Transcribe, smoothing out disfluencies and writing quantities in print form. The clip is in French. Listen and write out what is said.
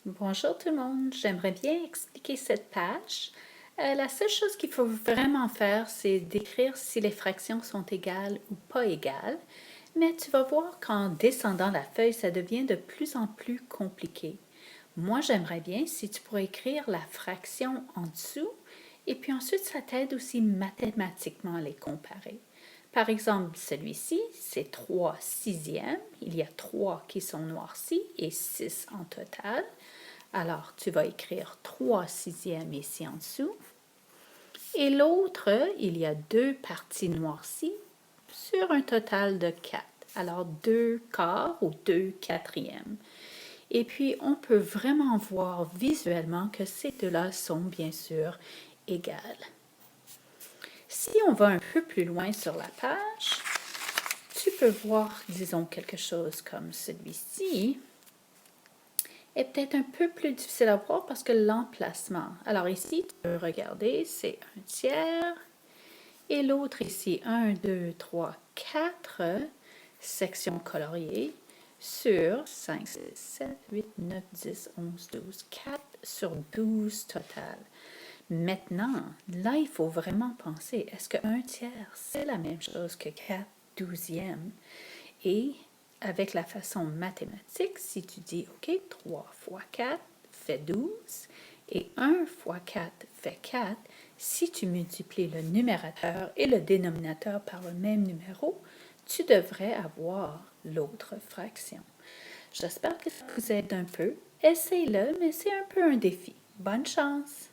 Bonjour tout le monde, j'aimerais bien expliquer cette page. La seule chose qu'il faut vraiment faire, c'est d'écrire si les fractions sont égales ou pas égales. Mais tu vas voir qu'en descendant la feuille, ça devient de plus en plus compliqué. Moi, j'aimerais bien si tu pourrais écrire la fraction en dessous et puis ensuite, ça t'aide aussi mathématiquement à les comparer. Par exemple, celui-ci, c'est 3 sixièmes. Il y a 3 qui sont noircis et 6 en total. Alors, tu vas écrire 3 sixièmes ici en dessous. Et l'autre, il y a 2 parties noircies sur un total de 4. Alors, 2 quarts ou 2 quatrièmes. Et puis, on peut vraiment voir visuellement que ces deux-là sont bien sûr égales. Si on va un peu plus loin sur la page, tu peux voir, disons, quelque chose comme celui-ci est peut-être un peu plus difficile à voir parce que l'emplacement. Alors ici, tu peux regarder, c'est un tiers. Et l'autre ici, 1, 2, 3, 4 sections coloriées sur 5, 6, 7, 8, 9, 10, 11, 12, 4 sur 12 total. Maintenant, là, il faut vraiment penser, est-ce que 1 tiers, c'est la même chose que 4 douzièmes? Et avec la façon mathématique, si tu dis, OK, 3 fois 4 fait 12 et 1 fois 4 fait 4, si tu multiplies le numérateur et le dénominateur par le même numéro, tu devrais avoir l'autre fraction. J'espère que ça vous aide un peu. Essayez-le, mais c'est un peu un défi. Bonne chance!